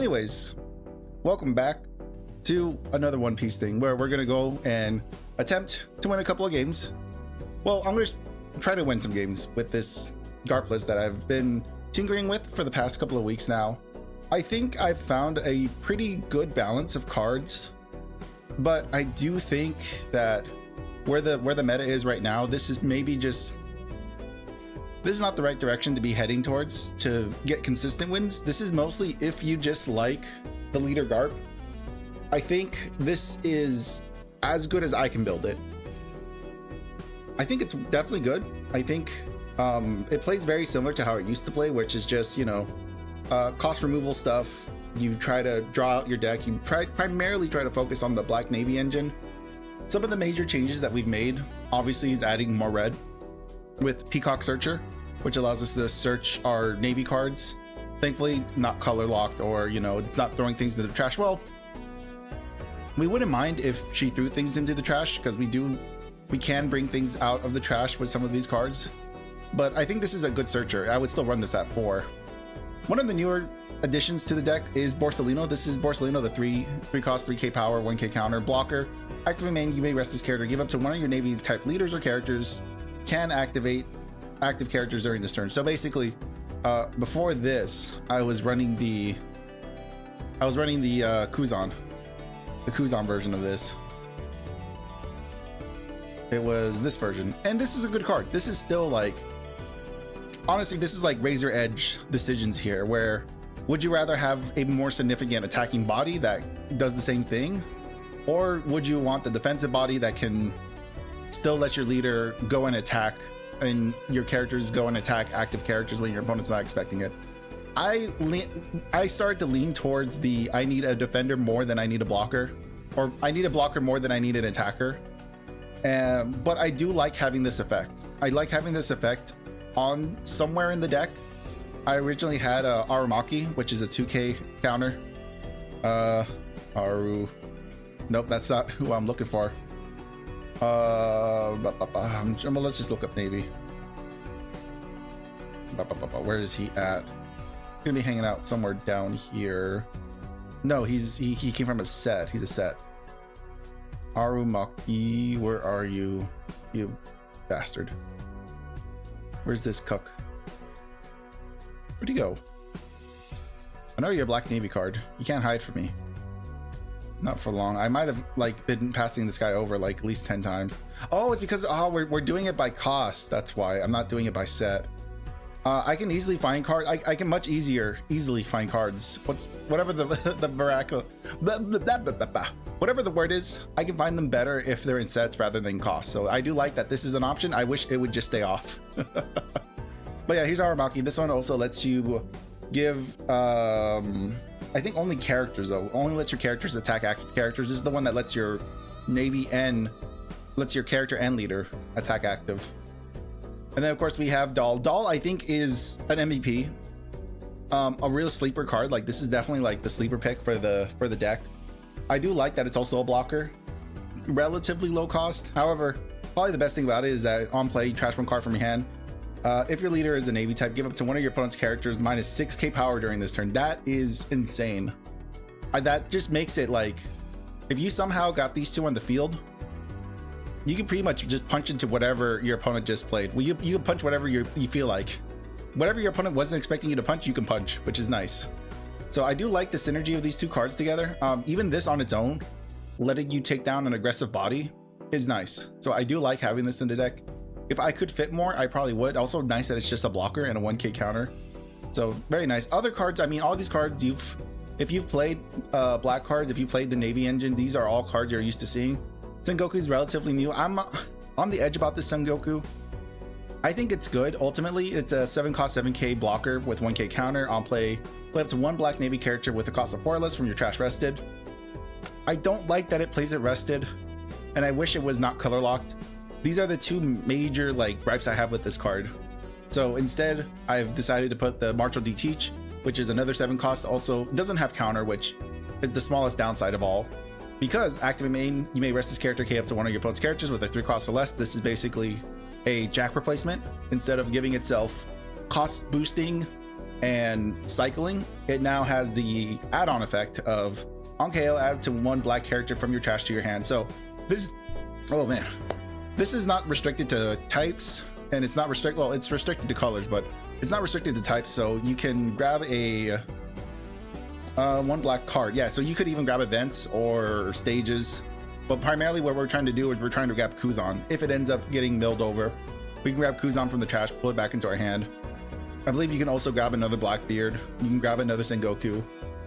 Anyways, welcome back to another One Piece thing where we're gonna go and attempt to win a couple of games. Well, I'm gonna try to win some games with this Garp list that I've been tinkering with for the past couple of weeks now. I think I've found a pretty good balance of cards, but I do think that where the meta is right now, this is not the right direction to be heading towards to get consistent wins. This is mostly if you just like the leader Garp. I think this is as good as I can build it. I think it's definitely good. I think it plays very similar to how it used to play, which is just, you know, cost removal stuff. You try to draw out your deck. You primarily try to focus on the Black Navy engine. Some of the major changes that we've made, obviously, is adding more red with Peacock Searcher, which allows us to search our Navy cards. Thankfully, not color locked, or, you know, it's not throwing things into the trash. Well, we wouldn't mind if she threw things into the trash, because we can bring things out of the trash with some of these cards. But I think this is a good searcher. I would still run this at 4. One of the newer additions to the deck is Borsalino. This is Borsalino, the 3 cost, 3k power, 1k counter blocker. Activate main, you may rest this character. Give up to one of your Navy type leaders or characters. Can activate active characters during this turn. So basically, before this, I was running the Kuzan, the Kuzan version of this. It was this version, and this is a good card. This is still like, honestly, this is like razor edge decisions here, where would you rather have a more significant attacking body that does the same thing, or would you want the defensive body that can still let your leader go and attack, and your characters go and attack active characters when your opponent's not expecting it? I started to lean towards the I need a defender more than I need a blocker, or I need a blocker more than I need an attacker. But I do like having this effect. I like having this effect on somewhere in the deck. I originally had Arumaki, which is a 2k counter. Aru. Nope, that's not who I'm looking for. Let's just look up Navy. Where is he at? He's gonna be hanging out somewhere down here. No, he came from a set. He's a set. Arumaki, where are you, you bastard? Where's this cook? Where'd he go? I know you're a Black Navy card. You can't hide from me. Not for long. I might have like been passing this guy over like at least 10 times. Oh, it's because we're doing it by cost. That's why I'm not doing it by set. I can easily find cards. I can much easily find cards. Whatever the miracle, whatever the word is, I can find them better if they're in sets rather than cost. So I do like that this is an option. I wish it would just stay off. But yeah, here's Arumaki. This one also lets you give I think only characters, though. Only lets your characters attack active characters. This is the one that lets your Navy and lets your character and leader attack active. And then of course we have Doll. Doll, I think, is an MVP. A real sleeper card. Like, this is definitely like the sleeper pick for the deck. I do like that it's also a blocker. Relatively low cost. However, probably the best thing about it is that on play, you trash one card from your hand. If your leader is a Navy type, give up to one of your opponent's characters minus 6k power during this turn. That is insane. That just makes it like, if you somehow got these two on the field, you can pretty much just punch into whatever your opponent just played. Well, you can punch whatever you feel like. Whatever your opponent wasn't expecting you to punch, you can punch, which is nice. So I do like the synergy of these two cards together. Even this on its own, letting you take down an aggressive body, is nice. So I do like having this in the deck. If I could fit more, I probably would. Also nice that it's just a blocker and a 1k counter. So very nice. Other cards, I mean, all these cards, if you've played black cards, if you played the Navy engine, these are all cards you're used to seeing. Sengoku is relatively new. I'm on the edge about this Sengoku. I think it's good. Ultimately, it's a 7 cost 7k blocker with 1k counter. On play up to one Black Navy character with a cost of 4 less from your trash rested. I don't like that it plays it rested, and I wish it was not color locked. These are the two major like gripes I have with this card. So instead, I've decided to put the Martial D Teach, which is another 7 cost. Also doesn't have counter, which is the smallest downside of all. Because activate main, you may rest this character K up to one of your opponent's characters with a 3 cost or less. This is basically a Jack replacement. Instead of giving itself cost boosting and cycling, it now has the add-on effect of on KO add to 1 black character from your trash to your hand. So this, oh man, this is not restricted to types, and it's not well, it's restricted to colors, but it's not restricted to types. So you can grab a 1 black card. Yeah, so you could even grab events or stages, but primarily what we're trying to do is we're trying to grab Kuzan. If it ends up getting milled over, we can grab Kuzan from the trash, pull it back into our hand. I believe you can also grab another Blackbeard. You can grab another Sengoku.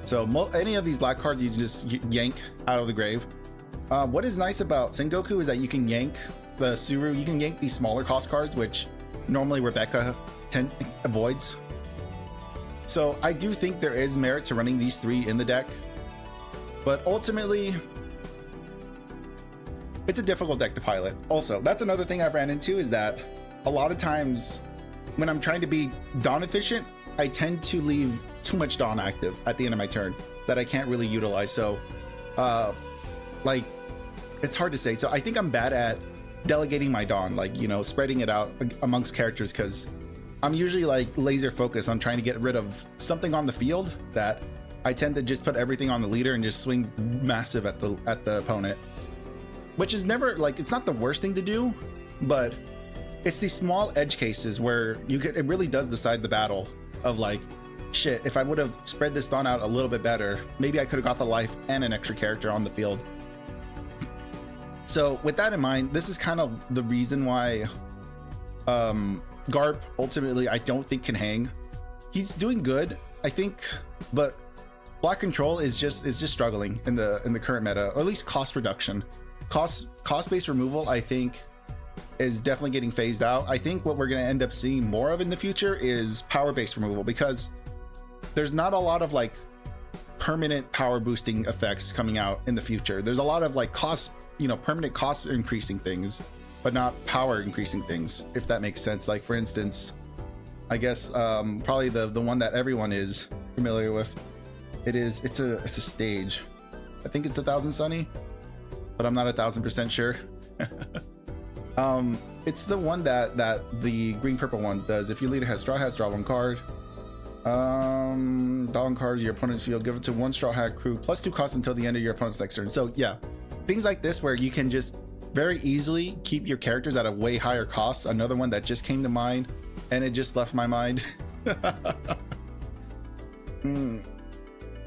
So any of these black cards you can just yank out of the grave. What is nice about Sengoku is that you can yank the Suru, you can yank these smaller cost cards, which normally Rebecca avoids. So I do think there is merit to running these 3 in the deck, but ultimately it's a difficult deck to pilot. Also, that's another thing I've ran into, is that a lot of times when I'm trying to be Dawn efficient, I tend to leave too much Dawn active at the end of my turn that I can't really utilize. So like, it's hard to say. So I think I'm bad at delegating my Dawn, like, you know, spreading it out amongst characters, because I'm usually like laser focused on trying to get rid of something on the field that I tend to just put everything on the leader and just swing massive at the opponent, which is never like, it's not the worst thing to do, but it's these small edge cases where it really does decide the battle of like, shit, if I would have spread this Dawn out a little bit better, maybe I could have got the life and an extra character on the field. So with that in mind, this is kind of the reason why Garp ultimately I don't think can hang. He's doing good, I think, but Black Control is just struggling in the current meta, or at least cost reduction. Cost-based removal, I think, is definitely getting phased out. I think what we're going to end up seeing more of in the future is power-based removal, because there's not a lot of like permanent power boosting effects coming out in the future. There's a lot of like cost, you know, permanent cost increasing things, but not power increasing things, if that makes sense. Like for instance, I guess probably the one that everyone is familiar with, it's a stage. I think it's 1000 Sunny, but I'm not 1000% sure. It's the one that the green purple one does. If your leader has straw hats, draw 1 card. Draw 1 card to your opponent's field, give it to 1 straw hat crew +2 cost until the end of your opponent's next turn. So yeah, things like this where you can just very easily keep your characters at a way higher cost. Another one that just came to mind, and it just left my mind.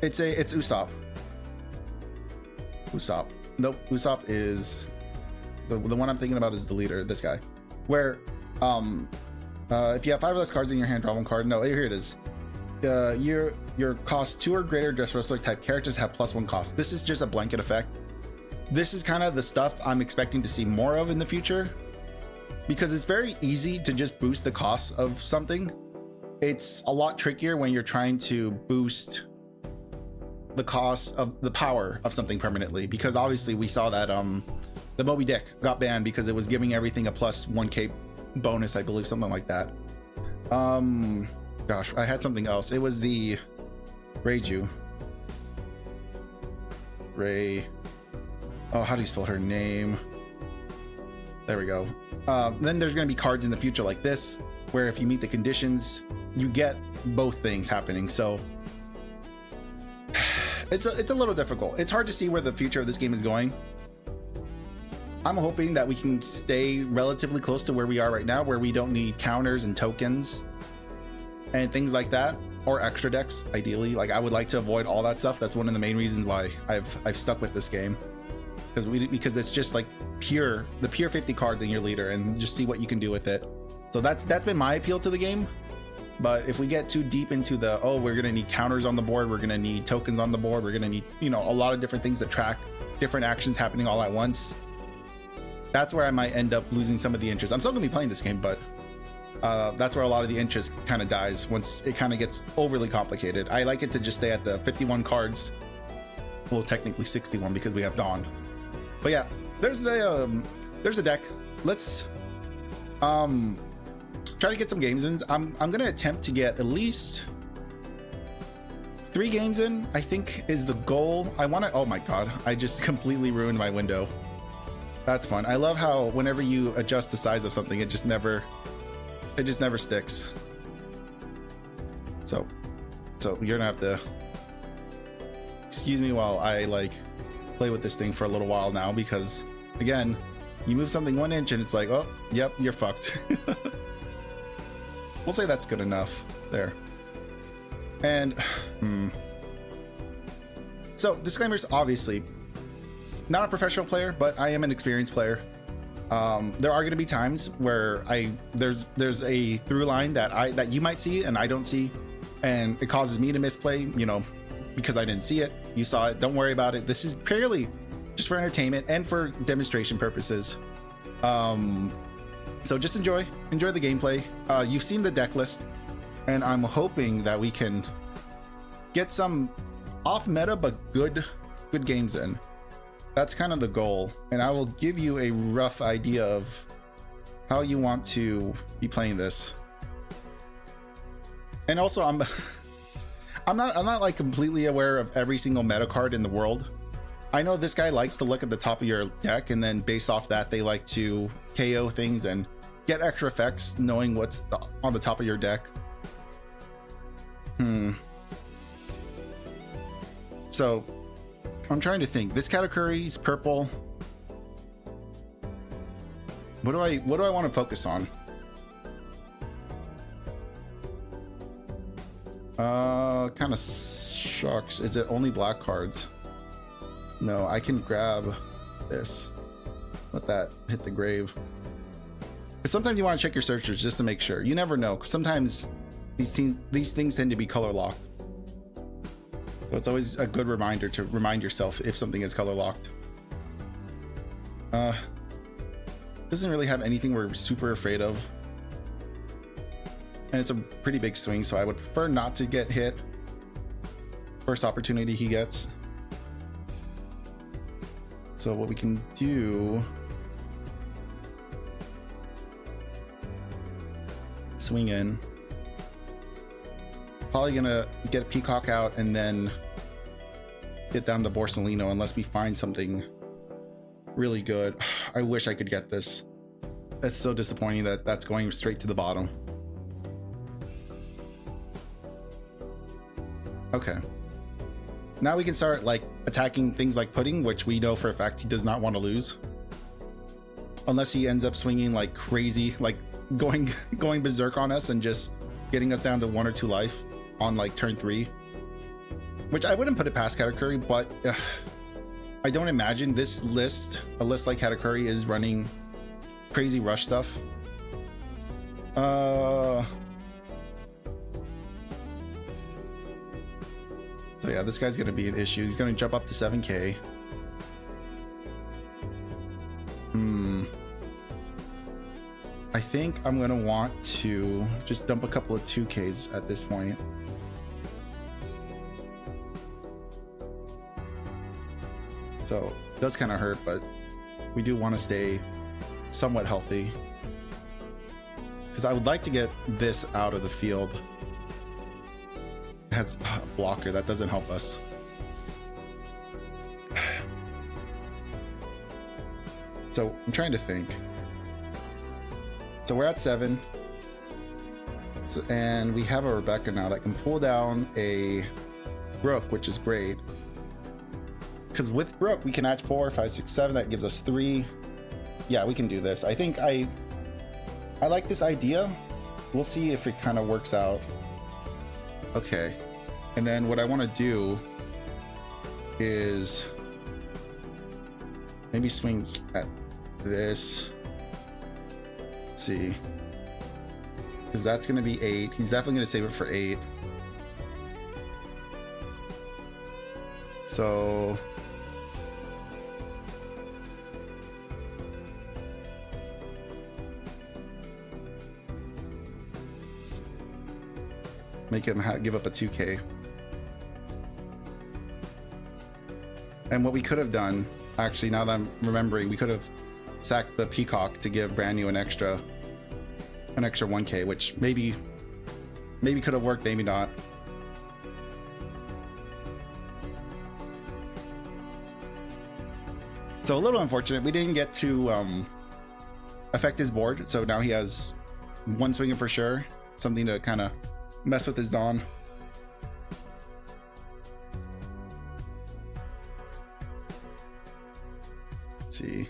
It's Usopp. Nope, Usopp is the one I'm thinking about is the leader, this guy. Where if you have 5 or less cards in your hand, draw 1 card. No, here it is. Your cost 2 or greater dress wrestler type characters have +1 cost. This is just a blanket effect. This is kind of the stuff I'm expecting to see more of in the future, because it's very easy to just boost the cost of something. It's a lot trickier when you're trying to boost the cost of the power of something permanently, because obviously we saw that the Moby Dick got banned because it was giving everything a +1k bonus, I believe, something like that. Gosh, I had something else. It was the Reiju. Oh, how do you spell her name? There we go. Then there's going to be cards in the future like this, where if you meet the conditions, you get both things happening. So it's a little difficult. It's hard to see where the future of this game is going. I'm hoping that we can stay relatively close to where we are right now, where we don't need counters and tokens and things like that, or extra decks ideally. Like, I would like to avoid all that stuff. That's one of the main reasons why I've stuck with this game, because it's just like the pure 50 cards in your leader and just see what you can do with it. So that's been my appeal to the game. But if we get too deep into the, oh, we're gonna need counters on the board, we're gonna need tokens on the board, we're gonna need, you know, a lot of different things that track different actions happening all at once, that's where I might end up losing some of the interest. I'm still gonna be playing this game, but that's where a lot of the interest kind of dies once it kind of gets overly complicated. I like it to just stay at the 51 cards. Well, technically 61 because we have Dawn. But yeah, there's the deck. Let's try to get some games in. I'm gonna attempt to get at least 3 games in, I think is the goal. Oh my god, I just completely ruined my window. That's fun. I love how whenever you adjust the size of something, it just never sticks. So you're gonna have to excuse me while I like play with this thing for a little while now, because again, you move something 1 inch and it's like, oh, yep, you're fucked. We'll say that's good enough there. And so disclaimers, obviously not a professional player, but I am an experienced player. There are going to be times where there's a through line that you might see and I don't see, and it causes me to misplay, you know, because I didn't see it. You saw it, don't worry about it. This is purely just for entertainment and for demonstration purposes. So just enjoy the gameplay. You've seen the deck list, and I'm hoping that we can get some off meta but good games in. That's kind of the goal, and I will give you a rough idea of how you want to be playing this. And also, I'm not like completely aware of every single meta card in the world. I know this guy likes to look at the top of your deck, and then based off that, they like to KO things and get extra effects, knowing what's on the top of your deck. So I'm trying to think. This Katakuri is purple. What do I want to focus on? Kind of shucks. Is it only black cards? No, I can grab this. Let that hit the grave. Sometimes you want to check your searchers just to make sure. You never know. Sometimes these things tend to be color locked. So it's always a good reminder to remind yourself if something is color locked. Doesn't really have anything we're super afraid of. And it's a pretty big swing, so I would prefer not to get hit. First opportunity he gets. So what we can do... swing in. Probably gonna get a Peacock out and then get down the Borsalino unless we find something really good. I wish I could get this. That's so disappointing that that's going straight to the bottom. Okay. Now we can start like attacking things like Pudding, which we know for a fact he does not want to lose. Unless he ends up swinging like crazy, like going berserk on us and just getting us down to 1 or 2 life on like turn 3, which I wouldn't put it past Katakuri, but I don't imagine this list, a list like Katakuri, is running crazy rush stuff. So yeah, this guy's gonna be an issue. He's gonna jump up to 7k. I think I'm gonna want to just dump a couple of 2Ks at this point. So it does kind of hurt, but we do want to stay somewhat healthy, because I would like to get this out of the field. It has a blocker that doesn't help us. So I'm trying to think. So we're at 7. So, and we have a Rebecca now that can pull down a Brook, which is great. Because with Brook, we can add 4, 5, 6, 7. That gives us 3. Yeah, we can do this. I think I like this idea. We'll see if it kind of works out. Okay. And then what I want to do is maybe swing at this. Let's see. Because that's going to be 8. He's definitely going to save it for 8. So... make him give up a 2k. And what we could have done, actually, now that I'm remembering, we could have sacked the Peacock to give Brand New an extra 1k, which maybe could have worked, maybe not. So a little unfortunate. We didn't get to affect his board, so now he has 1 swinging for sure. Something to kind of mess with his Dawn. Let's see.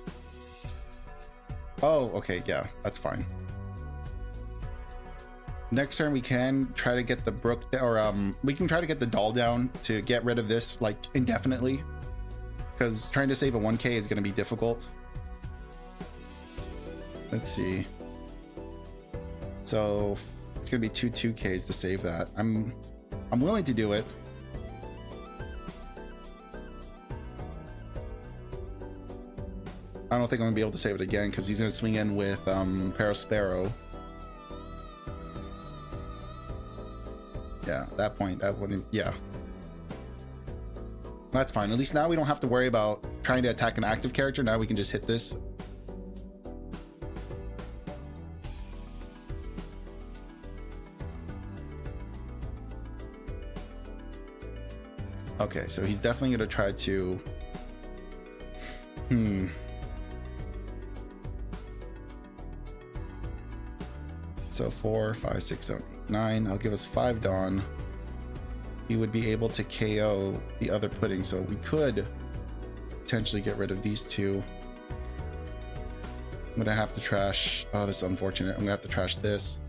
Oh, okay, yeah, that's fine. Next turn we can try to get the brook, or we can try to get the doll down to get rid of this like indefinitely, because trying to save a 1k is going to be difficult. Let's see. So it's going to be 2 2ks to save that. I'm willing to do it. I don't think I'm gonna be able to save it again because he's gonna swing in with Parasparrow. Yeah, at that point, that wouldn't. Yeah, that's fine. At least now we don't have to worry about trying to attack an active character. Now we can just hit this. Okay, so he's definitely gonna try to. So 4, 5, 6, 7, 8, 9. I'll give us 5 Dawn. He would be able to KO the other pudding, so we could potentially get rid of these two. I'm gonna have to trash. Oh, this is unfortunate. I'm gonna have to trash this.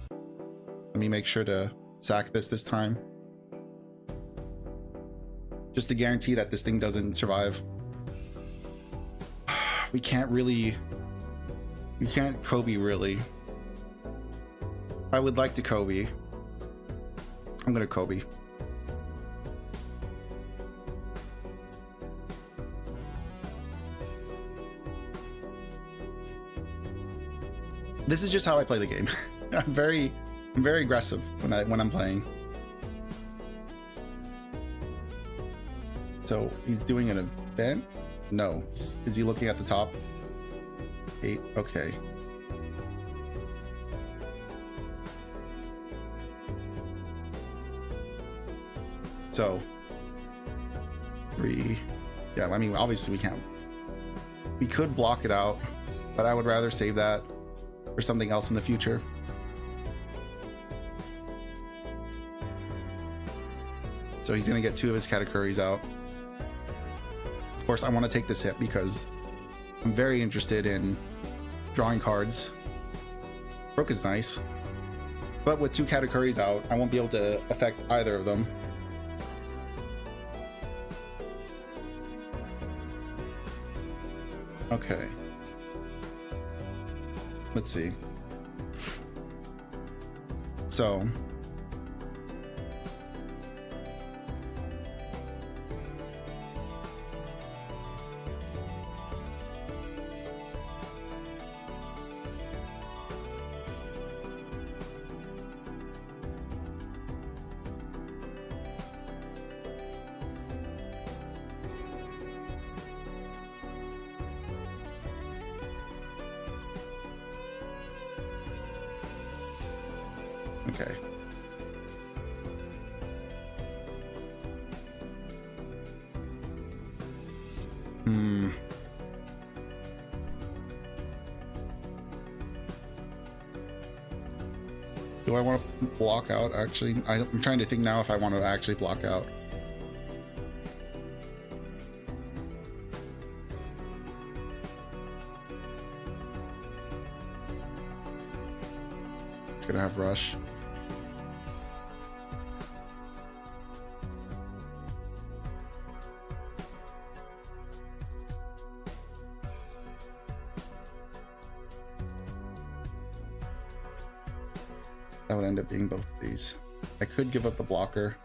Let me make sure to sack this time, just to guarantee that this thing doesn't survive. We can't really. We can't Kobe really. I would like to Kobe. I'm gonna Kobe. This is just how I play the game. I'm very aggressive when I'm playing. So he's doing an event? No. Is he looking at the top? 8. Okay. So 3. Yeah, I mean, obviously we can't. We could block it out, but I would rather save that for something else in the future. So he's gonna get 2 of his Katakuris out. Of course, I want to take this hit because I'm very interested in drawing cards. Brook is nice, but with 2 Katakuris out, I won't be able to affect either of them. Okay. Let's see. So okay. Do I want to block out? Actually, I'm trying to think now if I want to actually block out. It's gonna have rush. That would end up being both of these. I could give up the blocker.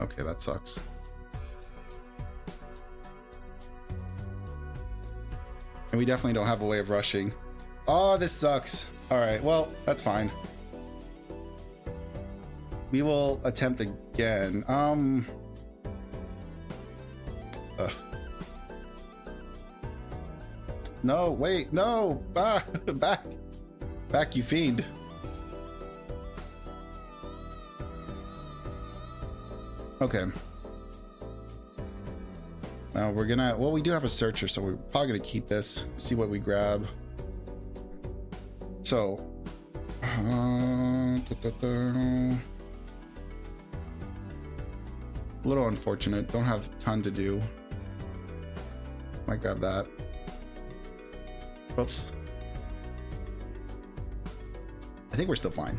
Okay, that sucks. And we definitely don't have a way of rushing. Oh, this sucks. All right, well, that's fine. We will attempt again. No, wait, no, back, you fiend. Okay. Now we're gonna, well, we do have a searcher, so we're probably gonna keep this, see what we grab. So, A little unfortunate. Don't have a ton to do. Might grab that. Whoops. I think we're still fine.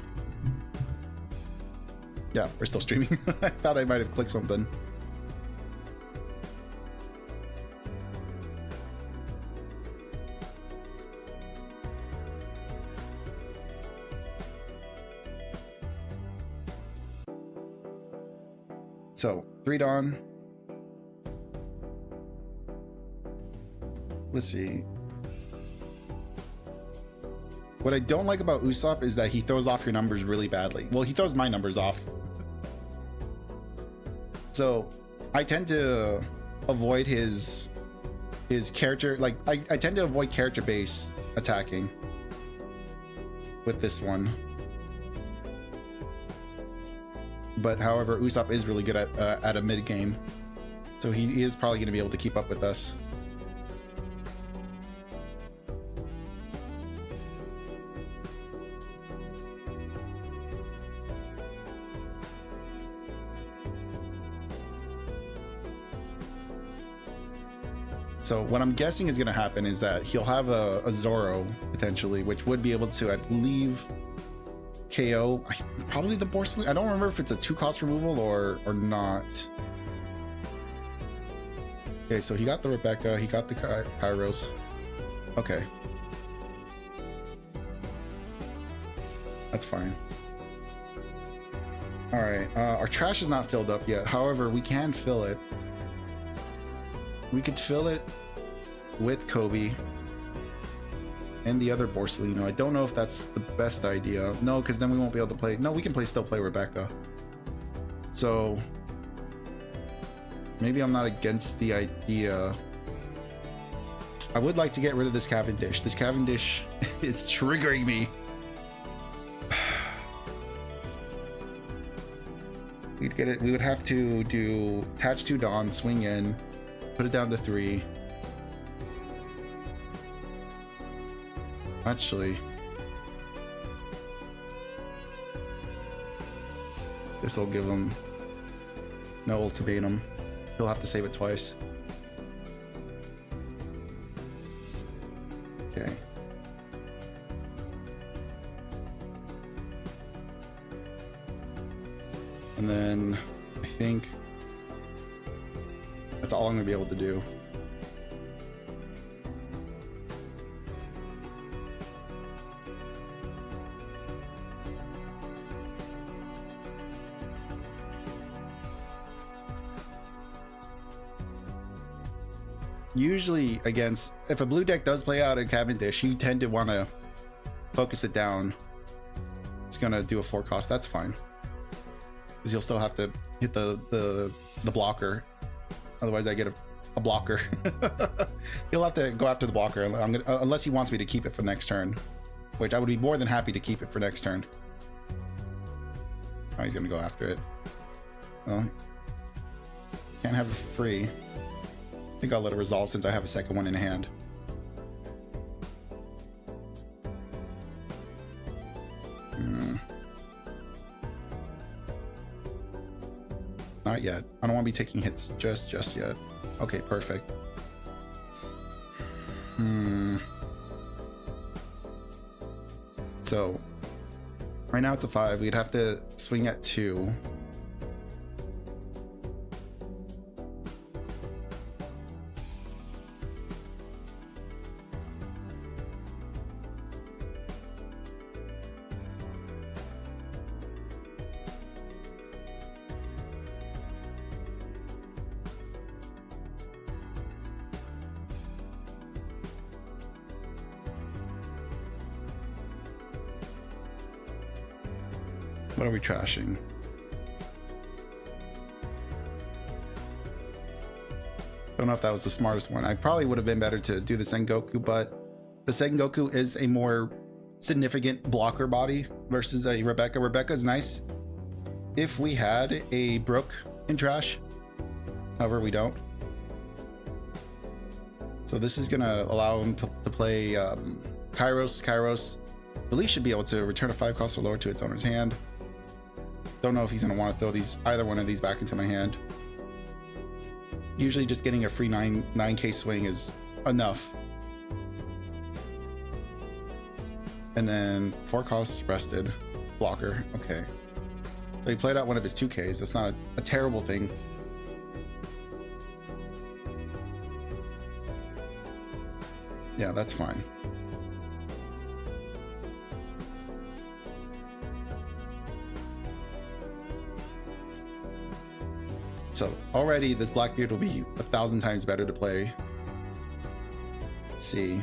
Yeah, we're still streaming. I thought I might have clicked something. So, 3 Dawn. Let's see. What I don't like about Usopp is that he throws off your numbers really badly. Well, he throws my numbers off. So, I tend to avoid his character, like, I tend to avoid character-based attacking with this one. But however, Usopp is really good at a mid game, so he is probably going to be able to keep up with us. So what I'm guessing is going to happen is that he'll have a Zoro potentially, which would be able to, I believe, KO probably the Borsalino. I don't remember if it's a 2-cost removal or not. Okay, so he got the Rebecca, he got the Kairos. Okay, that's fine. All right, our trash is not filled up yet. However, we can fill it. We could fill it with Kobe and the other Borsalino. I don't know if that's the best idea. No, because then we won't be able to play. No, we can still play Rebecca. So maybe I'm not against the idea. I would like to get rid of this Cavendish. This Cavendish is triggering me. We'd get it. We would have to do attach 2 Dawn, swing in, put it down to 3. Actually, this will give him no ultimatum. He'll have to save it twice. Okay. And then I think that's all I'm gonna be able to do. Usually against, if a blue deck does play out a Cavendish, you tend to want to focus it down. It's gonna do a 4-cost. That's fine, because you'll still have to hit the blocker. Otherwise, I get a blocker. He'll have to go after the blocker. Unless he wants me to keep it for next turn, which I would be more than happy to keep it for next turn. Oh, he's gonna go after it. Well, can't have it free. I think I'll let it resolve since I have a second one in hand. Not yet. I don't want to be taking hits just yet. Okay, perfect. So right now it's a 5. We'd have to swing at 2. What are we trashing? Don't know if that was the smartest one. I probably would have been better to do the Sengoku, but the Sengoku is a more significant blocker body versus a Rebecca. Rebecca is nice if we had a Brook in trash. However, we don't. So this is gonna allow him to play Kairos. Kairos, I believe, should be able to return a 5-cost or lower to its owner's hand. Don't know if he's gonna want to throw either one of these back into my hand. Usually just getting a free 9k swing is enough. And then 4 costs rested. Blocker. Okay. So he played out one of his 2Ks. That's not a terrible thing. Yeah, that's fine. So already this Blackbeard will be 1,000 times better to play. Let's see.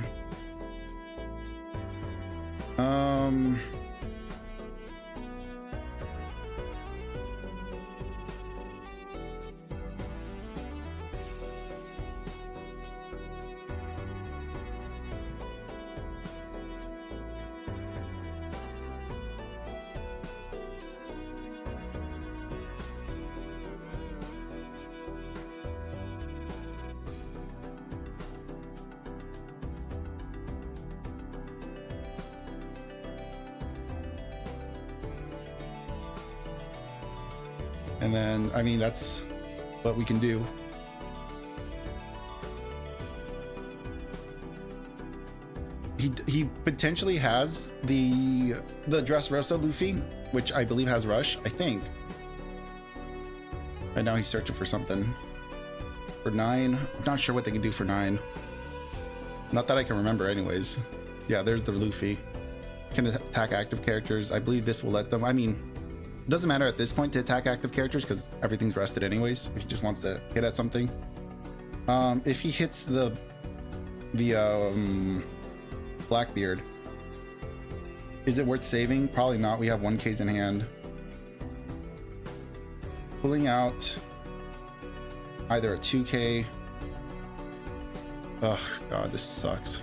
And then, I mean, that's what we can do. He potentially has the Dressrosa Luffy, which I believe has Rush, I think. Right now he's searching for something. For 9, I'm not sure what they can do for 9. Not that I can remember anyways. Yeah, there's the Luffy. Can attack active characters. I believe this will let them, I mean, it doesn't matter at this point to attack active characters because everything's rested anyways, if he just wants to hit at something. If he hits the Blackbeard, is it worth saving? Probably not. We have 1Ks in hand. Pulling out either a 2K. Oh god, this sucks.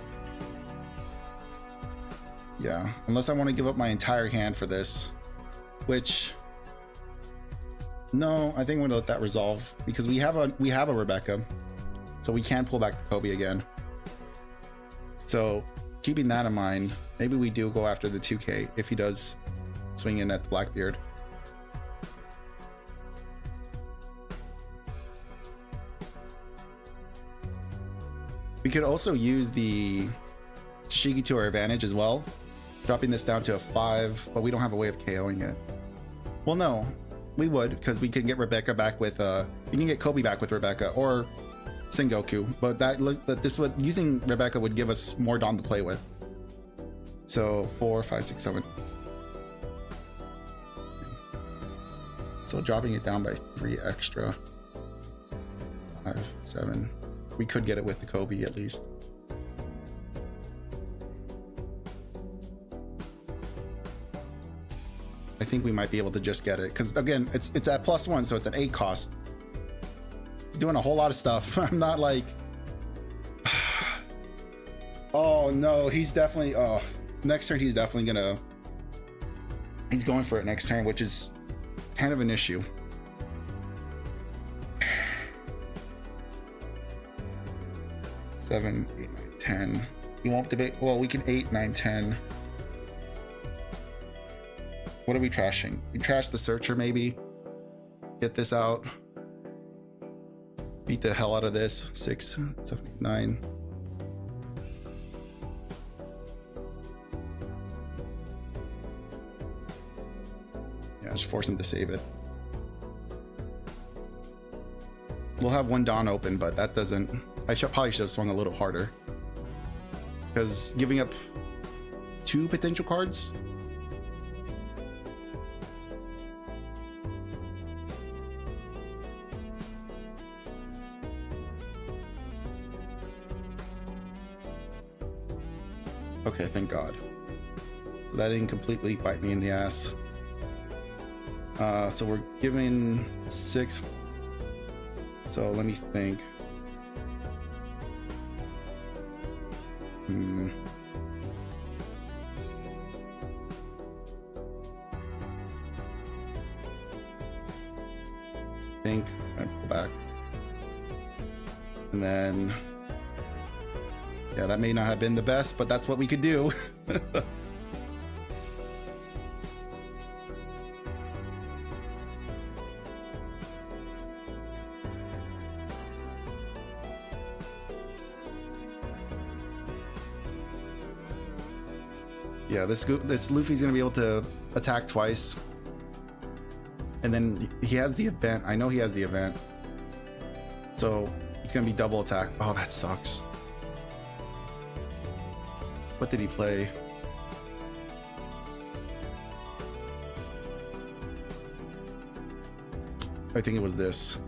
Yeah, unless I want to give up my entire hand for this, which no, I think I'm gonna let that resolve because we have a Rebecca, so we can pull back the Kobe again. So keeping that in mind, maybe we do go after the 2K if he does swing in at the Blackbeard. We could also use the Tashigi to our advantage as well, dropping this down to a 5, but we don't have a way of KOing it. Well, no, we would, because we can get Rebecca back with we can get Kobe back with Rebecca or Sengoku, but this would, using Rebecca would give us more Dawn to play with. So 4, 5, 6, 7. So dropping it down by 3 extra. 5, 7. We could get it with the Kobe at least. I think we might be able to just get it because again, it's at +1, so it's an 8 cost. He's doing a whole lot of stuff. I'm not like, oh no, he's definitely, next turn he's definitely gonna, he's going for it next turn, which is kind of an issue. Seven, 8, 9, 10. He won't debate. Well, we can 8, 9, 10. What are we trashing? We trash the Searcher maybe. Get this out. Beat the hell out of this. 6, 7, 8, 9. Yeah, just force him to save it. We'll have 1 Dawn open, but that doesn't. Probably should have swung a little harder. Because giving up 2 potential cards. Okay, thank God. So that didn't completely bite me in the ass. So we're giving 6. So let me think. I pull back. And then, yeah, that may not have been the best, but that's what we could do. Yeah, this Luffy's gonna be able to attack twice. And then he has the event. I know he has the event. So it's gonna be double attack. Oh, that sucks. What did he play? I think it was this.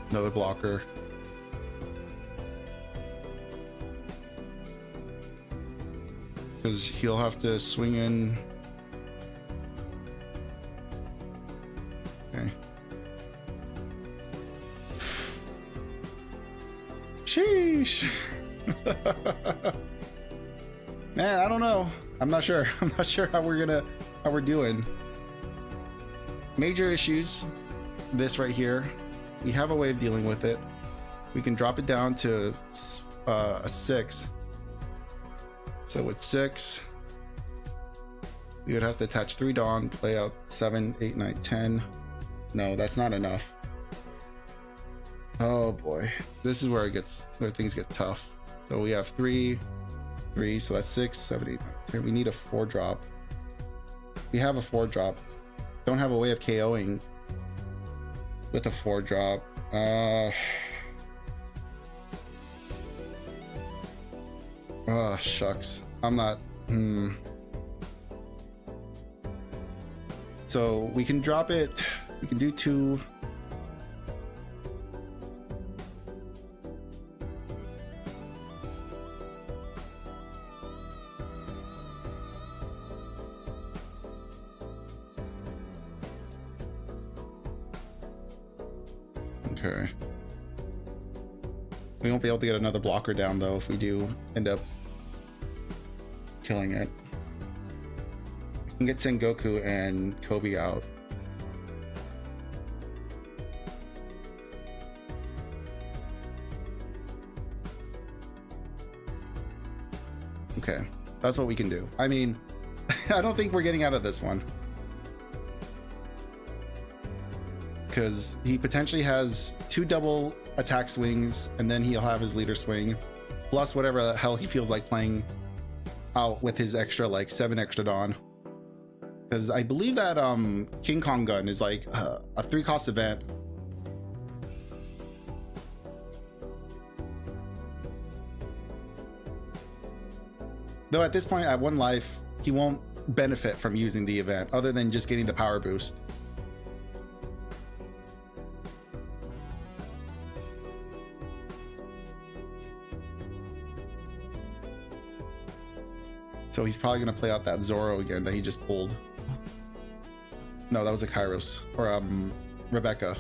Another blocker. Because he'll have to swing in. Okay. Sheesh. Man, I don't know. I'm not sure. I'm not sure how we're doing. Major issues. This right here. We have a way of dealing with it. We can drop it down to a 6. So with 6, we would have to attach 3 Dawn, play out 7, 8, 9, 10. No, that's not enough. Oh boy, this is where things get tough. So we have 3, so that's 6, 7, 8, 9, 10. We need a 4 drop. We have a 4 drop. Don't have a way of KOing with a 4 drop. Oh, shucks. I'm not. So we can drop it. We can do 2. Okay. We won't be able to get another blocker down though if we do end up killing it. We can get Sengoku and Kobe out. Okay, that's what we can do. I mean, I don't think we're getting out of this one. Because he potentially has 2 double attack swings, and then he'll have his leader swing, plus whatever the hell he feels like playing out with his extra, like 7 extra Dawn. Because I believe that King Kong gun is like a 3-cost event. Though at this point, at 1 life, he won't benefit from using the event other than just getting the power boost. So he's probably gonna play out that Zoro again that he just pulled. No, that was a Kairos or Rebecca.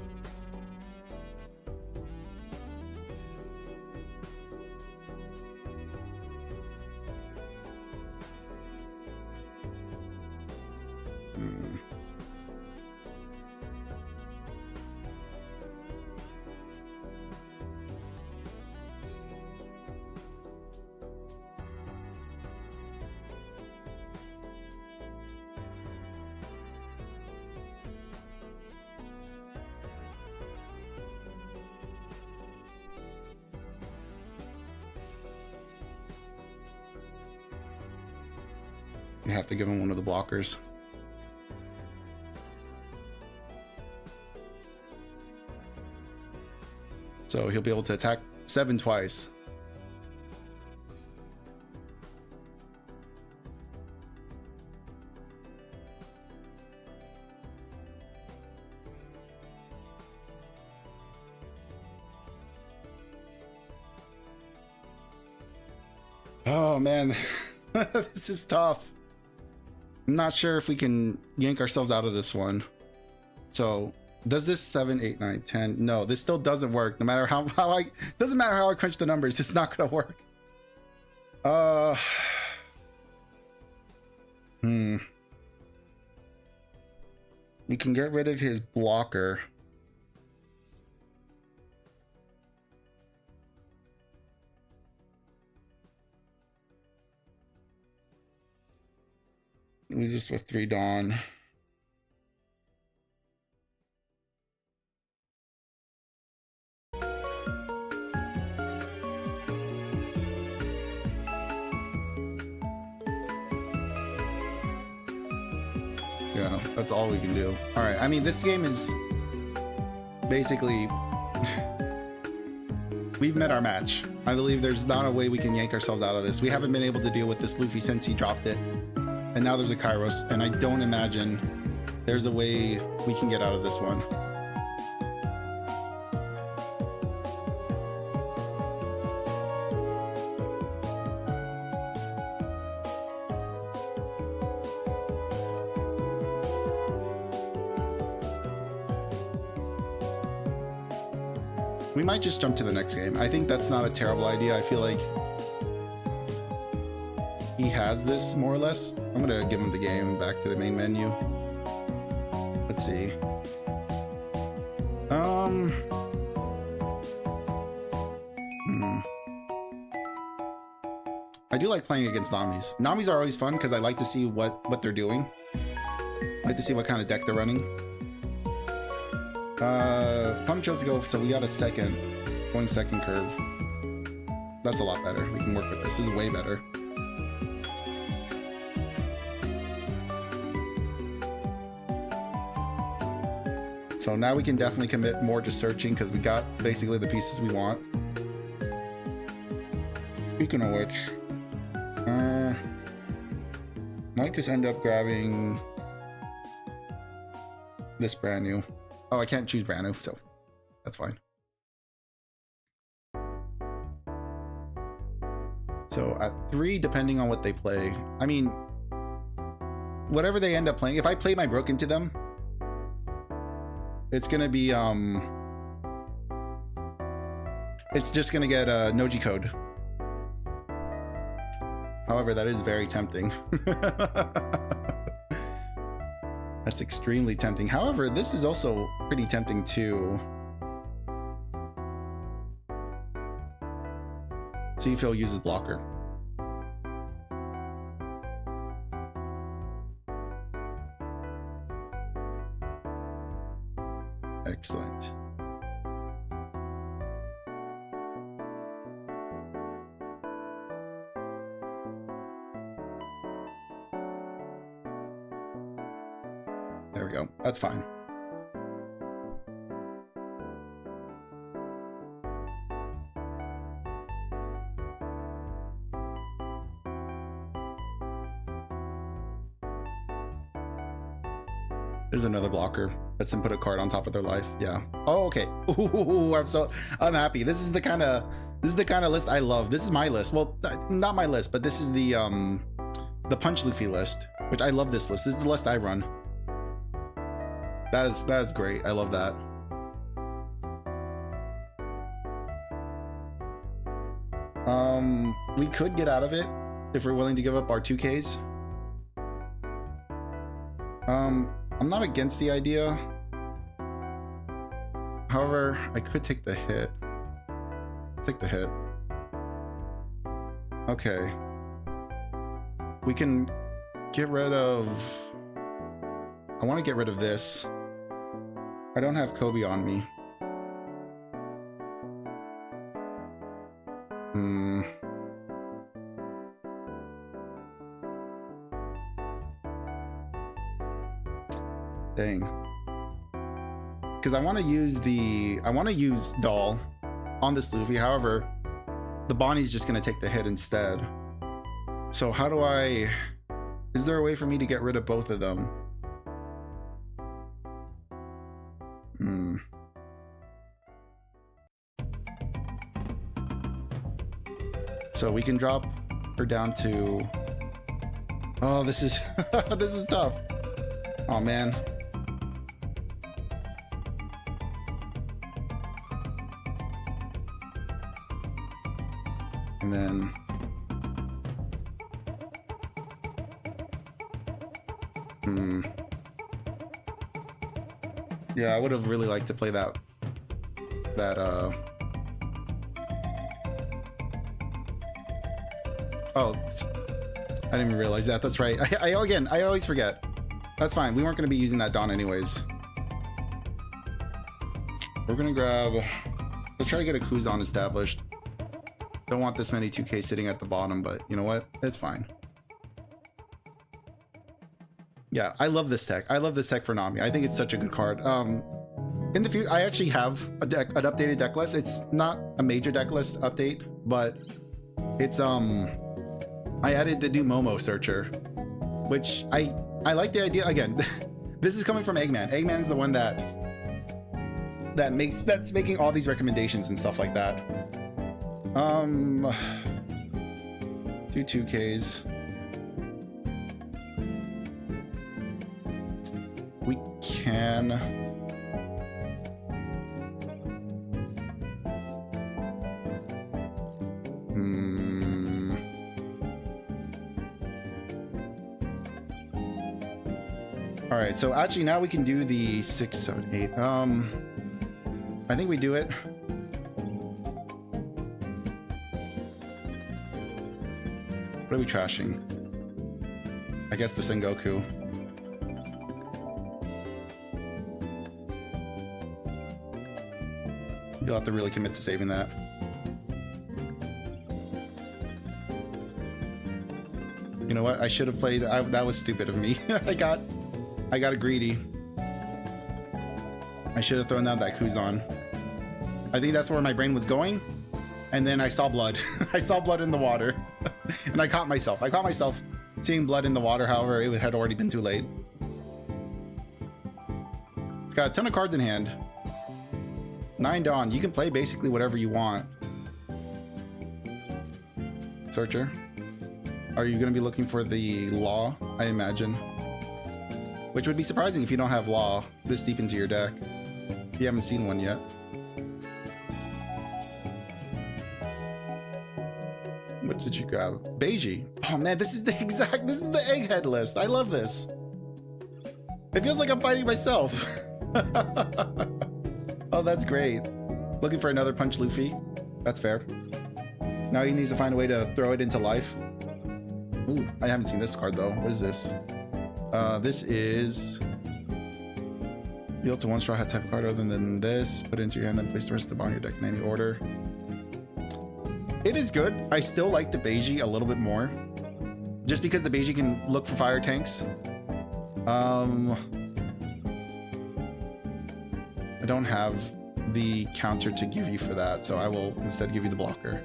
You have to give him one of the blockers. So he'll be able to attack 7 twice. Oh man, this is tough. I'm not sure if we can yank ourselves out of this one. So does this 7, 8, 9, 10? No, this still doesn't work. No matter how doesn't matter how I crunch the numbers, it's not gonna work. We can get rid of his blocker. He's just with 3 Dawn. Yeah, that's all we can do. All right, I mean, this game is basically we've met our match. I believe there's not a way we can yank ourselves out of this. We haven't been able to deal with this Luffy since he dropped it, and now there's a Kairos, and I don't imagine there's a way we can get out of this one. We might just jump to the next game. I think that's not a terrible idea. I feel like he has this more or less. I'm gonna give him the game back to the main menu. Let's see. I do like playing against Namis. Namis are always fun because I like to see what they're doing. I like to see what kind of deck they're running. Pump chose to go, so we got a second, going second curve. That's a lot better. We can work with this. This is way better. So now we can definitely commit more to searching because we got basically the pieces we want. Speaking of which, might just end up grabbing this brand new. Oh, I can't choose brand new, so that's fine. So at 3, depending on what they play, I mean, whatever they end up playing, if I play my Brook into them, it's gonna be, it's just gonna get a Noji code. However, that is very tempting. That's extremely tempting. However, this is also pretty tempting too. See if he'll use his blocker. Excellent. There we go. That's fine. There's another blocker. Let's them put a card on top of their life. Yeah. Oh, okay. Ooh, I'm happy. This is the kind of list I love. This is my list. Well, not my list, but this is the Punch Luffy list, which I love. This list. This is the list I run. That is great. I love that. We could get out of it if we're willing to give up our 2Ks. I'm not against the idea. However, I could take the hit. Take the hit. Okay. We can get rid of... I want to get rid of this. I don't have Kobe on me. Dang. Because I want to use Doll on this Luffy. However, the Bonnie's just going to take the hit instead. So how do I... Is there a way for me to get rid of both of them? So we can drop her down to... Oh, this is... this is tough. Oh, man. And then... Yeah, I would have really liked to play that... Oh, I didn't even realize that. That's right. I always forget. That's fine. We weren't going to be using that Dawn anyways. We're going to grab... Let's try to get a Kuzan established. Don't want this many 2K sitting at the bottom, but you know what? It's fine. Yeah, I love this tech. I love this tech for Nami. I think it's such a good card. In the future, I actually have an updated deck list. It's not a major deck list update, but it's I added the new Momo searcher, which I like the idea. Again, this is coming from Eggman. Eggman is the one that's making all these recommendations and stuff like that. Do 2Ks. We can. All right, so actually now we can do the 6, 7, 8. I think we do it. What are we trashing? I guess the Sengoku. You'll have to really commit to saving that. You know what? I should have played. That was stupid of me. I got greedy. I should have thrown down that Kuzan. I think that's where my brain was going. And then I saw blood. I saw blood in the water. And I caught myself. I caught myself seeing blood in the water. However, it had already been too late. It's got a ton of cards in hand. 9 Dawn. You can play basically whatever you want. Searcher. Are you going to be looking for the Law? I imagine. Which would be surprising if you don't have Law this deep into your deck. If you haven't seen one yet. What did you grab? Beiji. Oh man, this is the egghead list. I love this. It feels like I'm fighting myself. Oh, that's great. Looking for another Punch Luffy. That's fair. Now he needs to find a way to throw it into life. Ooh, I haven't seen this card though. What is this? This is... Deal to 1 straw hat type card other than this. Put it into your hand, then place the rest of the bottom of your deck in any order. It is good. I still like the Beiji a little bit more. Just because the Beiji can look for fire tanks. I don't have the counter to give you for that, so I will instead give you the blocker.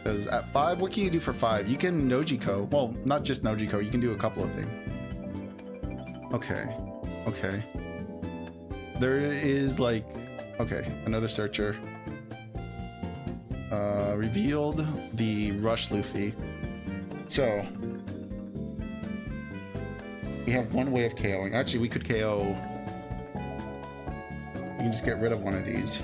Because at 5, what can you do for 5? You can Nojiko. Well, not just Nojiko, you can do a couple of things. Okay. Okay. There is like... Okay, another searcher. Revealed the Rush Luffy. So... we have one way of KOing. Actually, we could KO... We can just get rid of one of these.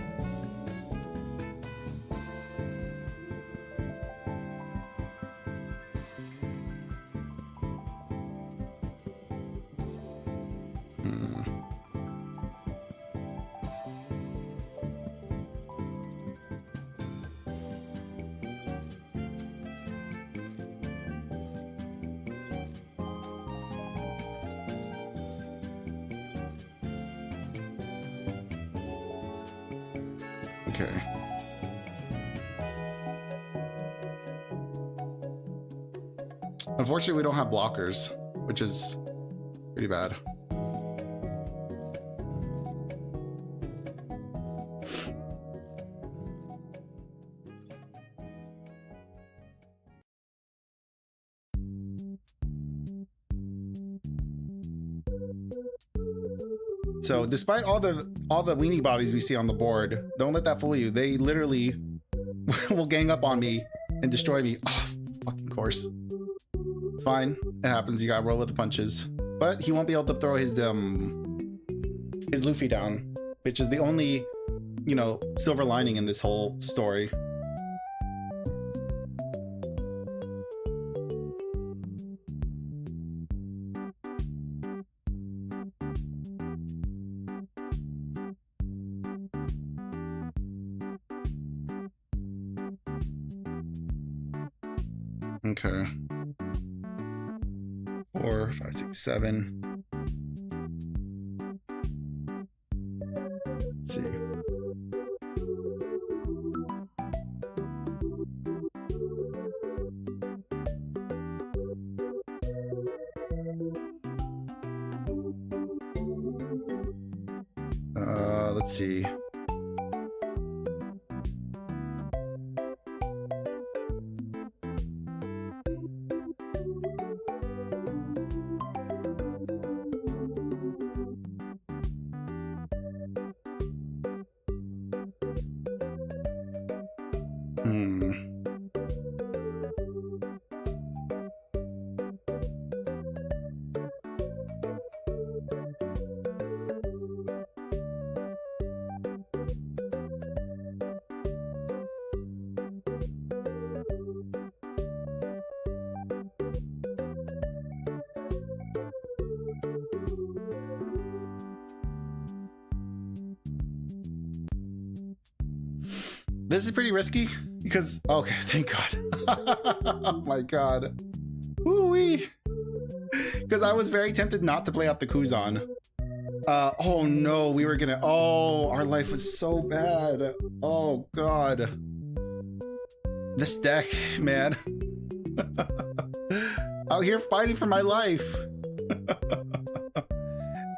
Okay. Unfortunately, we don't have blockers, which is pretty bad. So despite all the weenie bodies we see on the board, don't let that fool you. They literally will gang up on me and destroy me. Oh, fucking course. It's fine. It happens. You gotta roll with the punches. But he won't be able to throw his Luffy down, which is the only, you know, silver lining in this whole story. Okay. 4, 5, 6, 7. Let's see. Let's see. This is pretty risky because, okay, thank God. Oh my God. Woo-wee. Because I was very tempted not to play out the Kuzan. Oh no, we were gonna, oh, our life was so bad. Oh God. This deck, man. Out here fighting for my life.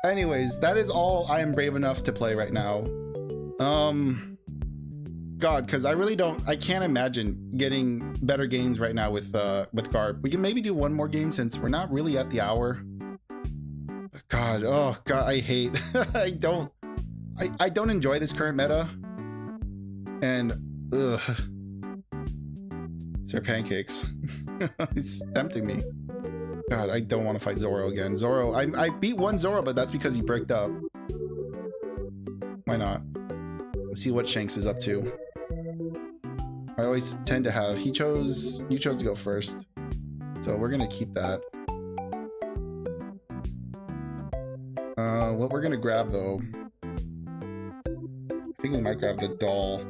Anyways, that is all I am brave enough to play right now. God, because I can't imagine getting better games right now with Garp. We can maybe do one more game since we're not really at the hour. God, oh God, I hate, I don't enjoy this current meta. And, ugh. These are pancakes. It's tempting me. God, I don't want to fight Zoro again. Zoro, I beat one Zoro, but that's because he bricked up. Why not? Let's see what Shanks is up to. I always tend to have, you chose to go first. So we're gonna keep that. What we're gonna grab though, I think we might grab the doll.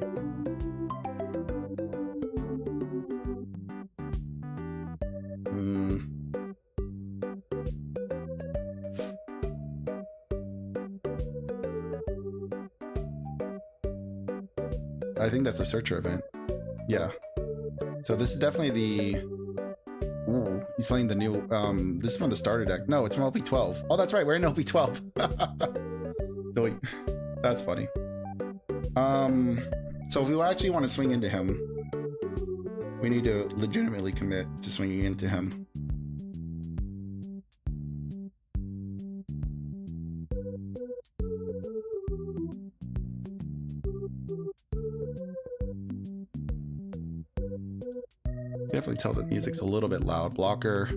I think that's a searcher event. Yeah. So this is definitely the... Ooh, he's playing the new... this is from the starter deck. No, it's from LP12. Oh, that's right. We're in LP12. That's funny. So if we actually want to swing into him, we need to legitimately commit to swinging into him. Definitely tell the music's a little bit loud. Blocker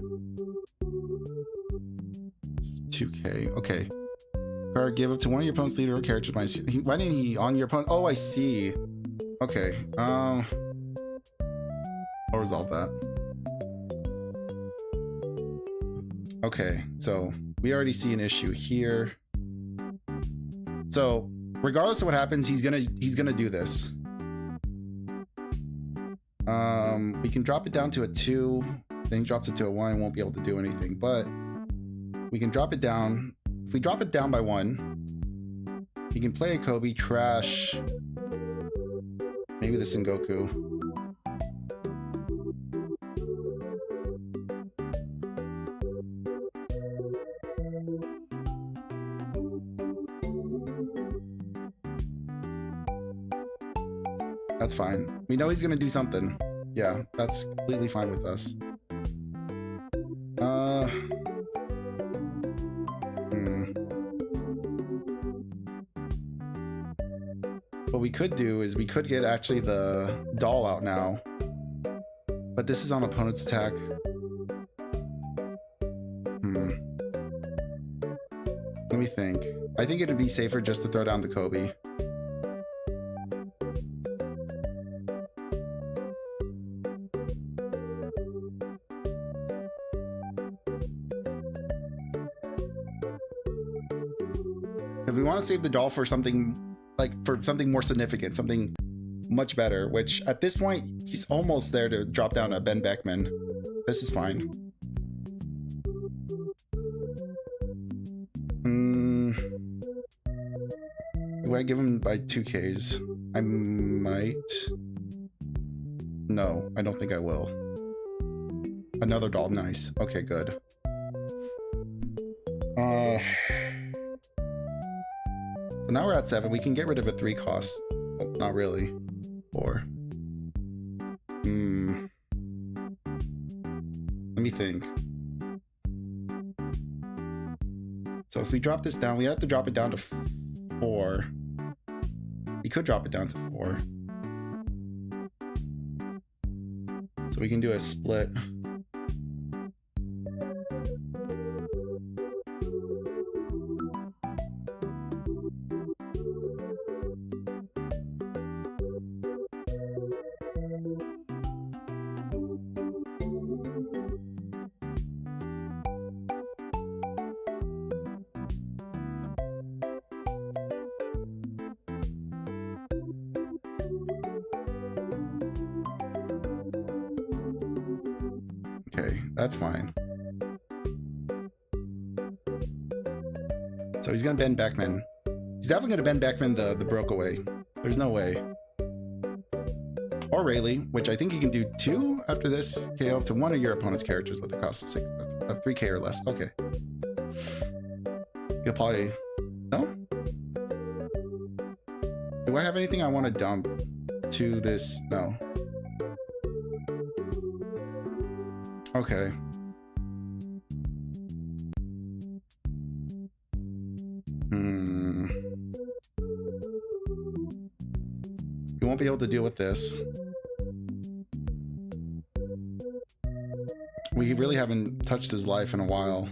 2K. Okay. Card give up to one of your opponent's leader or characters. Why didn't he on your opponent? Oh, I see. Okay. I'll resolve that. Okay, so we already see an issue here. So regardless of what happens, he's gonna do this. We can drop it down to a 2, then he drops it to a 1, won't be able to do anything, but we can drop it down. If we drop it down by 1, he can play a Kobe, trash maybe the Sengoku. That's fine. We know he's gonna do something. Yeah, that's completely fine with us. What we could do is we could get actually the doll out now, but this is on opponent's attack. Let me think. I think it'd be safer just to throw down the Kobe. Because we want to save the doll for something more significant, something much better, which at this point he's almost there to drop down a Ben Beckman. This is fine. Do I give him by 2Ks? I might. No, I don't think I will. Another doll, nice. Okay, good. But now we're at 7. We can get rid of a 3 cost. Well, not really. 4. Let me think. So if we drop this down, we have to drop it down to 4. We could drop it down to 4. So we can do a split. That's fine. So he's gonna bend Beckman. He's definitely gonna bend Beckman the breakaway. There's no way. Or Rayleigh, which I think he can do 2 after this KO up to 1 of your opponent's characters with the cost of 6 of 3k or less. Okay. He'll probably no? Do I have anything I want to dump to this? No. Okay. We won't be able to deal with this. We really haven't touched his life in a while.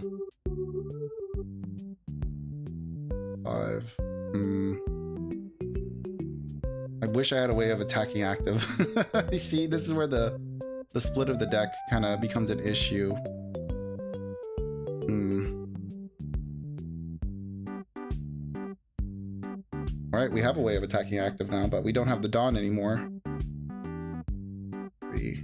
5. I wish I had a way of attacking active. You see, this is where the split of the deck kind of becomes an issue. Alright, we have a way of attacking active now, but we don't have the Dawn anymore. 3.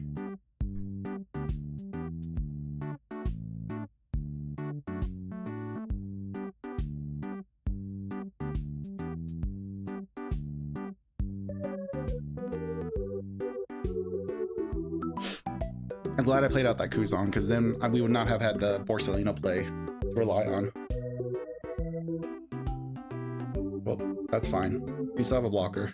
I'm glad I played out that Kuzan, because then we would not have had the Borsalino play to rely on. Well, that's fine. We still have a blocker.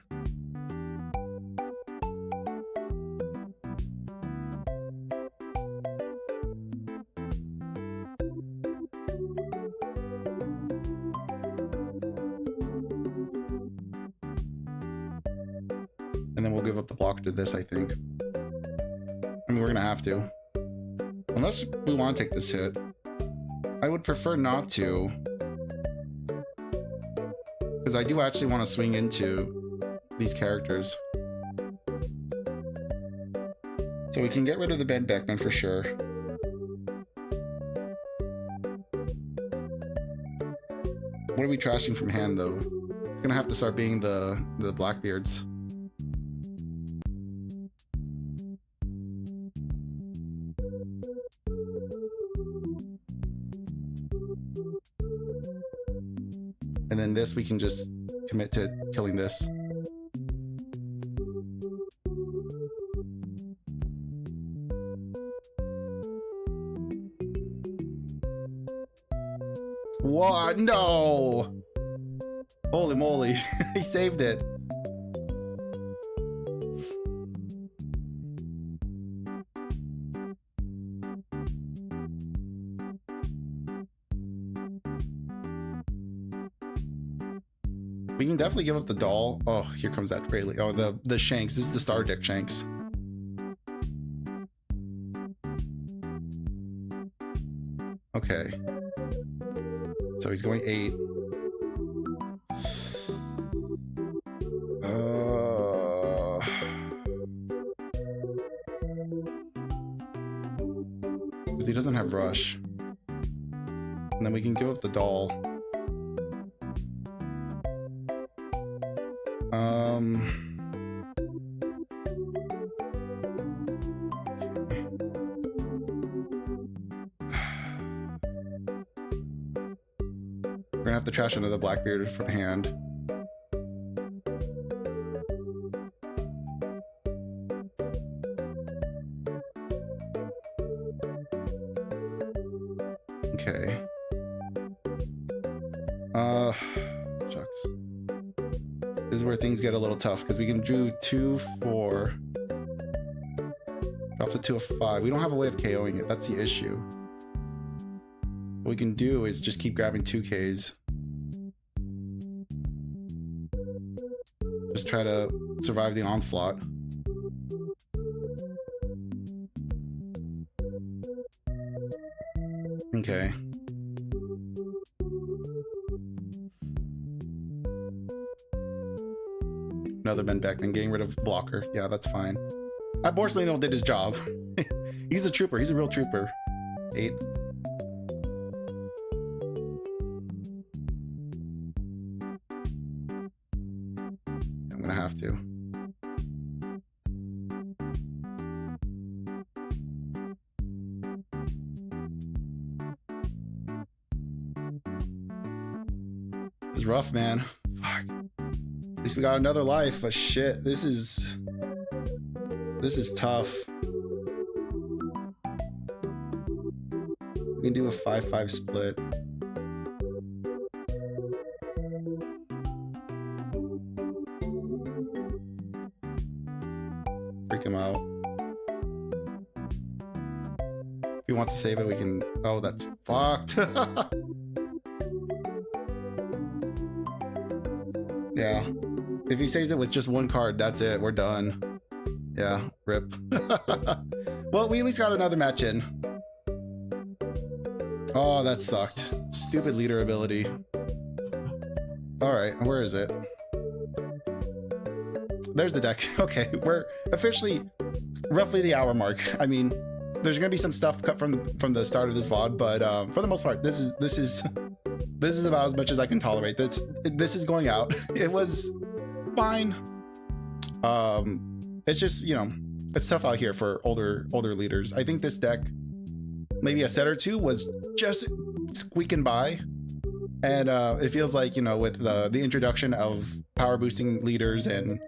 And then we'll give up the blocker to this, I think. I mean, we're gonna have to. Unless we want to take this hit. I would prefer not to. Because I do actually want to swing into these characters. So we can get rid of the Ben Beckman for sure. What are we trashing from hand though? It's gonna have to start being the Blackbeards. And then this, we can just commit to killing this. What? No! Holy moly, he saved it. We can definitely give up the doll. Oh, here comes that Rayleigh. Oh, the Shanks. This is the Star Deck Shanks. Okay. So he's going 8. Because he doesn't have rush. And then we can give up the doll. We're gonna have to trash another Blackbeard from hand. Okay. Shucks. This is where things get a little tough because we can do 2, 4. Drop the 2 of 5. We don't have a way of KOing it. That's the issue. What we can do is just keep grabbing 2Ks. Just try to survive the onslaught. Okay. Another Ben Beckman getting rid of blocker. Yeah, that's fine. Borsellino did his job. He's a trooper. He's a real trooper. 8. I'm gonna have to. It's rough, man. Fuck. At least we got another life, but shit, this is tough. We can do a 5-5 split. Freak him out. If he wants to save it, we can. Oh, that's fucked. Yeah. If he saves it with just 1 card, that's it. We're done. Yeah, rip. Well, we at least got another match in. Oh, that sucked. Stupid leader ability. Alright, where is it? There's the deck. Okay, we're officially roughly the hour mark. I mean, there's gonna be some stuff cut from the start of this VOD, but for the most part, this is about as much as I can tolerate. This is going out. It was fine. It's just, you know, it's tough out here for older leaders. I think this deck, maybe a set or 2, was just squeaking by, and it feels like, you know, with the introduction of power boosting leaders and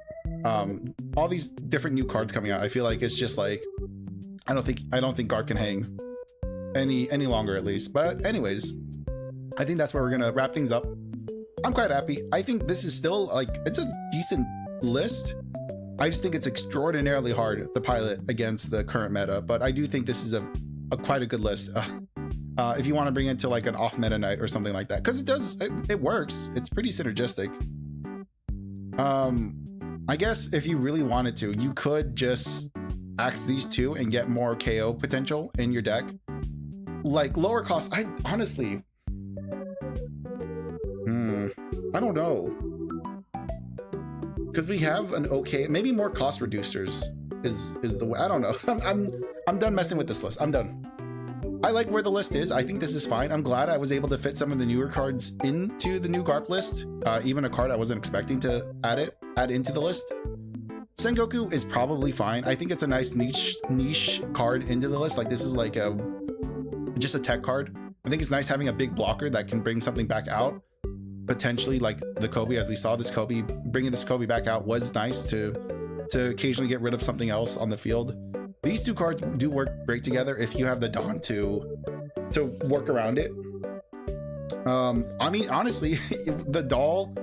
all these different new cards coming out, I feel like it's just like I don't think Garp can hang any longer, at least. But anyways, I think that's where we're gonna wrap things up. I'm quite happy. I think this is still like, it's a decent list. I just think it's extraordinarily hard to pilot against the current meta, but I do think this is a quite a good list. If you want to bring it to like an off meta night or something like that, because it works. It's pretty synergistic. I guess if you really wanted to, you could just axe these 2 and get more KO potential in your deck. Like lower cost, I honestly, I don't know. Because we have an okay, maybe more cost reducers is the way. I don't know. I'm done messing with this list. I'm done. I like where the list is. I think this is fine. I'm glad I was able to fit some of the newer cards into the new Garp list. Even a card I wasn't expecting to add into the list. Sengoku is probably fine. I think it's a nice niche card into the list. Like this is like just a tech card. I think it's nice having a big blocker that can bring something back out. Potentially like the Kobe, as we saw this Kobe, bringing this Kobe back out was nice to occasionally get rid of something else on the field. These 2 cards do work great together if you have the Dawn to work around it. I mean, honestly, the Doll,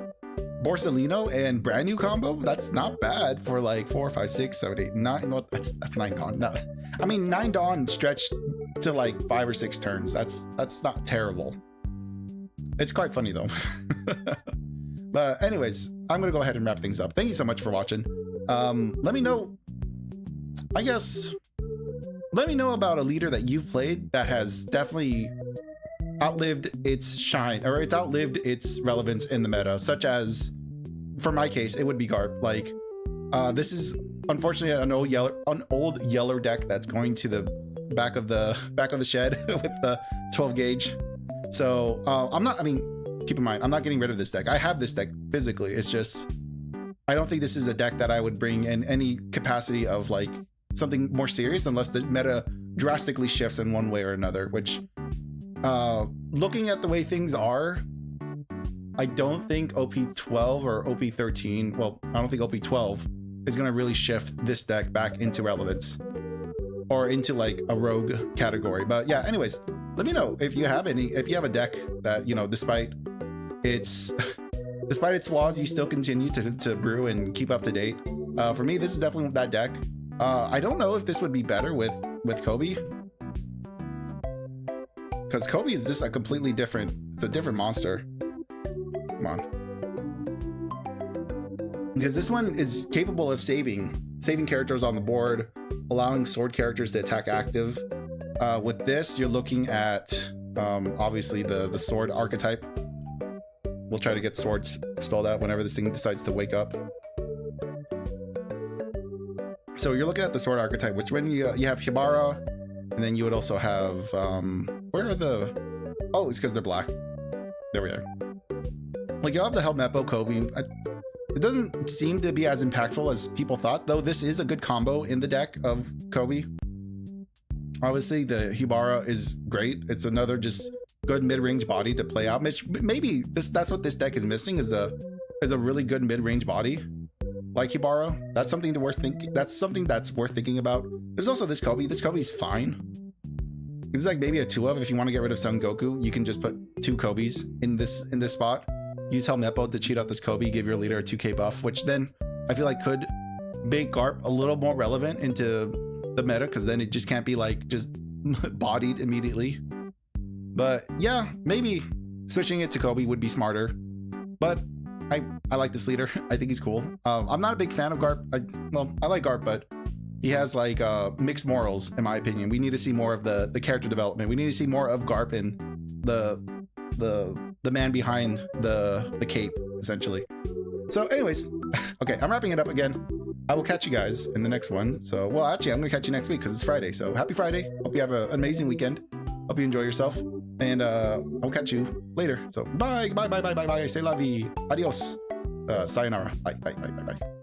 Borsellino, and brand new combo, that's not bad for like 4, 5, 6, 7, 8, 9. Well, that's 9 Dawn. No, I mean 9 Dawn stretched to like 5 or 6 turns. That's not terrible. It's quite funny though. But anyways, I'm gonna go ahead and wrap things up. Thank you so much for watching. Let me know, I guess, let me know about a leader that you've played that has definitely outlived its shine, or it's outlived its relevance in the meta, such as, for my case, it would be Garp. Like, this is unfortunately an old yellow deck that's going to the back of the shed with the 12 gauge. So keep in mind, I'm not getting rid of this deck. I have this deck physically. It's just, I don't think this is a deck that I would bring in any capacity of like something more serious unless the meta drastically shifts in one way or another, which, looking at the way things are, I don't think OP12 or OP13, well, I don't think OP12 is going to really shift this deck back into relevance or into like a rogue category. But yeah, anyways, let me know if you have a deck that, you know, despite its despite its flaws, you still continue to brew and keep up to date. For me, this is definitely that deck. I don't know if this would be better with Kobe, because Kobe is just a completely different, it's a different monster. Come on. Because this one is capable of saving characters on the board, allowing sword characters to attack active. With this, you're looking at obviously the sword archetype. We'll try to get swords spelled out whenever this thing decides to wake up. So you're looking at the sword archetype, which when you have Hibara, and then you would also have where are the, oh, it's because they're black. There we are. Like, you'll have the Helmeppo Kobe. It doesn't seem to be as impactful as people thought, though this is a good combo in the deck of Kobe. Obviously, the Hibara is great. It's another just good mid-range body to play out. Maybe that's what this deck is missing, is a really good mid-range body like Hibara. That's something worth thinking about. There's also this Kobe. This Kobe's fine. It's like maybe a 2 of, if you want to get rid of Son Goku, you can just put 2 Kobes in this spot. Use Helmeppo to cheat out this Kobe, give your leader a 2k buff, which then I feel like could make Garp a little more relevant into the meta, because then it just can't be like just bodied immediately. But yeah, maybe switching it to Kobe would be smarter. But I like this leader. I think he's cool. I'm not a big fan of Garp. I like Garp, but he has like mixed morals, in my opinion. We need to see more of the character development. We need to see more of Garp and the man behind the cape, essentially. So anyways, okay, I'm wrapping it up again. I will catch you guys in the next one. So, well, actually, I'm gonna catch you next week because it's Friday. So happy Friday. Hope you have an amazing weekend. Hope you enjoy yourself. And I'll catch you later. So bye, bye, bye, bye, bye, bye. Say la vie. Adios. Sayonara. Bye, bye, bye, bye, bye.